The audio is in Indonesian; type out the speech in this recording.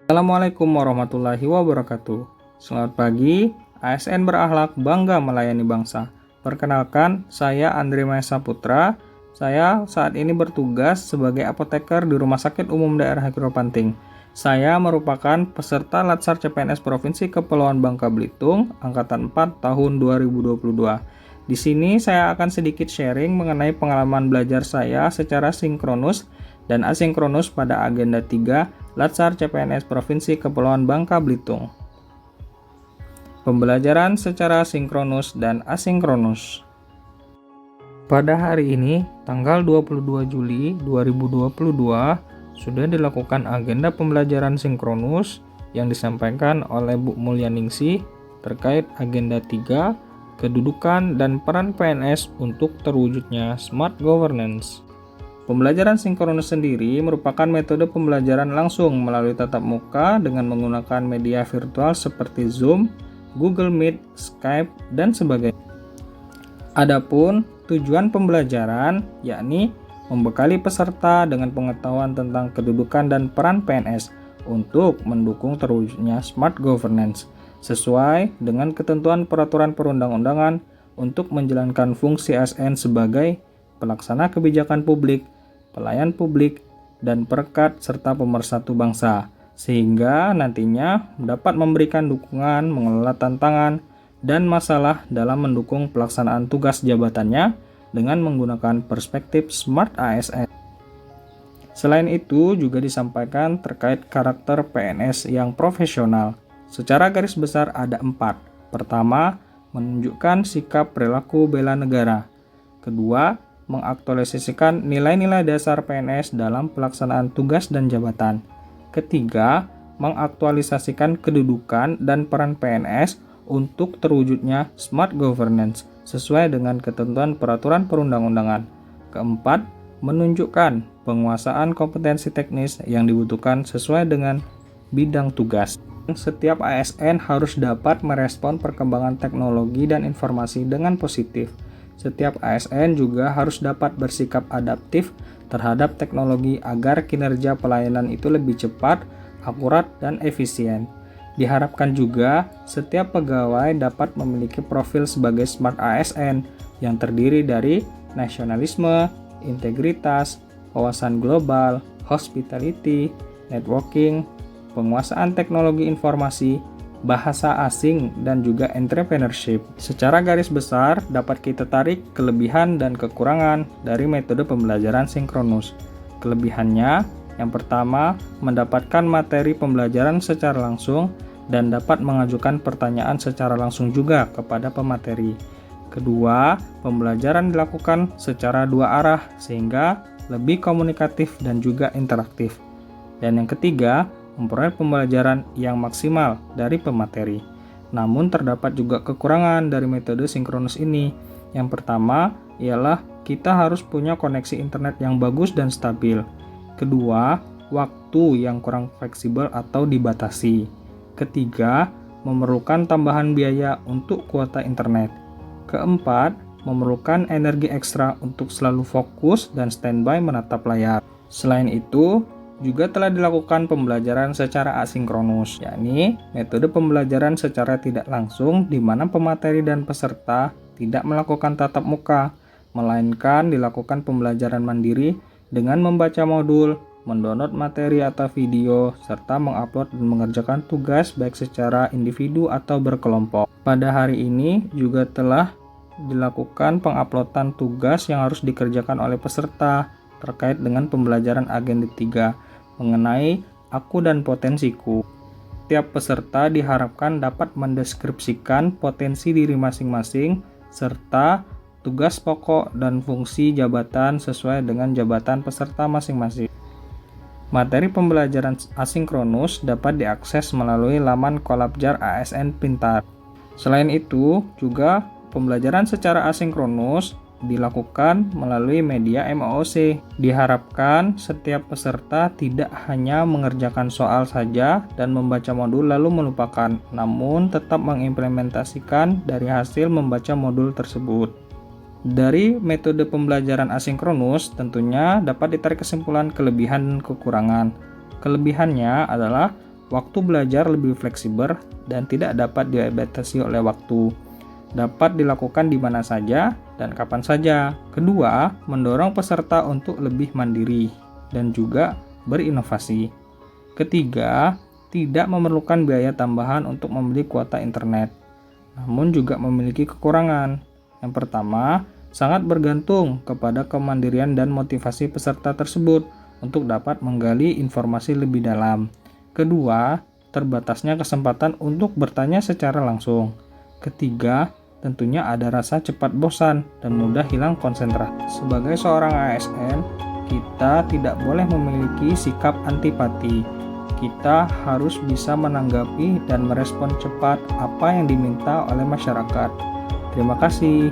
Assalamualaikum warahmatullahi wabarakatuh. Selamat pagi, ASN berakhlak bangga melayani bangsa. Perkenalkan, saya Andre Maesa Putra. Saya saat ini bertugas sebagai apoteker di Rumah Sakit Umum Daerah Kiropanting. Saya merupakan peserta Latsar CPNS Provinsi Kepulauan Bangka Belitung Angkatan 4 tahun 2022. Di sini saya akan sedikit sharing mengenai pengalaman belajar saya secara sinkronus dan asinkronus pada agenda 3 Latsar CPNS Provinsi Kepulauan Bangka Belitung. Pembelajaran secara sinkronus dan asinkronus. Pada hari ini, tanggal 22 Juli 2022, sudah dilakukan agenda pembelajaran sinkronus yang disampaikan oleh Bu Mulyaningsih terkait agenda 3, kedudukan dan peran PNS untuk terwujudnya smart governance. Pembelajaran sinkronus sendiri merupakan metode pembelajaran langsung melalui tatap muka dengan menggunakan media virtual seperti Zoom, Google Meet, Skype, dan sebagainya. Adapun tujuan pembelajaran yakni membekali peserta dengan pengetahuan tentang kedudukan dan peran PNS untuk mendukung terwujudnya smart governance sesuai dengan ketentuan peraturan perundang-undangan untuk menjalankan fungsi ASN sebagai pelaksana kebijakan publik, pelayan publik, dan perekat serta pemersatu bangsa, sehingga nantinya dapat memberikan dukungan mengelola tantangan dan masalah dalam mendukung pelaksanaan tugas jabatannya dengan menggunakan perspektif Smart ASN. Selain itu juga disampaikan terkait karakter PNS yang profesional. Secara garis besar ada 4. Pertama, menunjukkan sikap perilaku bela negara. Kedua, mengaktualisasikan nilai-nilai dasar PNS dalam pelaksanaan tugas dan jabatan. Ketiga, mengaktualisasikan kedudukan dan peran PNS untuk terwujudnya smart governance sesuai dengan ketentuan peraturan perundang-undangan. Keempat, menunjukkan penguasaan kompetensi teknis yang dibutuhkan sesuai dengan bidang tugas. Setiap ASN harus dapat merespon perkembangan teknologi dan informasi dengan positif. Setiap ASN juga harus dapat bersikap adaptif terhadap teknologi agar kinerja pelayanan itu lebih cepat, akurat, dan efisien. Diharapkan juga setiap pegawai dapat memiliki profil sebagai smart ASN yang terdiri dari nasionalisme, integritas, wawasan global, hospitality, networking, penguasaan teknologi informasi, bahasa asing, dan juga entrepreneurship. Secara garis besar dapat kita tarik kelebihan dan kekurangan dari metode pembelajaran sinkronus. Kelebihannya, yang pertama, mendapatkan materi pembelajaran secara langsung dan dapat mengajukan pertanyaan secara langsung juga kepada pemateri. Kedua, pembelajaran dilakukan secara dua arah sehingga lebih komunikatif dan juga interaktif. Dan yang ketiga, memperoleh pembelajaran yang maksimal dari pemateri. Namun terdapat juga kekurangan dari metode sinkronus ini. Yang pertama ialah kita harus punya koneksi internet yang bagus dan stabil. Kedua, waktu yang kurang fleksibel atau dibatasi. Ketiga, memerlukan tambahan biaya untuk kuota internet. Keempat, memerlukan energi ekstra untuk selalu fokus dan standby menatap layar. Selain itu, juga telah dilakukan pembelajaran secara asinkronus, yakni metode pembelajaran secara tidak langsung di mana pemateri dan peserta tidak melakukan tatap muka, melainkan dilakukan pembelajaran mandiri dengan membaca modul, mendownload materi atau video, serta mengupload dan mengerjakan tugas baik secara individu atau berkelompok. Pada hari ini juga telah dilakukan penguploadan tugas yang harus dikerjakan oleh peserta terkait dengan pembelajaran agenda 3 mengenai aku dan potensiku. Tiap peserta diharapkan dapat mendeskripsikan potensi diri masing-masing serta tugas pokok dan fungsi jabatan sesuai dengan jabatan peserta masing-masing. Materi pembelajaran asinkronus dapat diakses melalui laman Kolabjar ASN Pintar. Selain itu, juga pembelajaran secara asinkronus dilakukan melalui media MOOC. Diharapkan setiap peserta tidak hanya mengerjakan soal saja dan membaca modul lalu melupakan, namun tetap mengimplementasikan dari hasil membaca modul tersebut. Dari metode pembelajaran asinkronus tentunya dapat ditarik kesimpulan kelebihan dan kekurangan. Kelebihannya adalah waktu belajar lebih fleksibel dan tidak dapat dibatasi oleh waktu. Dapat dilakukan di mana saja dan kapan saja. Kedua, mendorong peserta untuk lebih mandiri dan juga berinovasi. Ketiga, tidak memerlukan biaya tambahan untuk membeli kuota internet, namun juga memiliki kekurangan. Yang pertama, sangat bergantung kepada kemandirian dan motivasi peserta tersebut untuk dapat menggali informasi lebih dalam. Kedua, terbatasnya kesempatan untuk bertanya secara langsung. Ketiga, tentunya ada rasa cepat bosan dan mudah hilang konsentrasi. Sebagai seorang ASN, kita tidak boleh memiliki sikap antipati. Kita harus bisa menanggapi dan merespon cepat apa yang diminta oleh masyarakat. Terima kasih.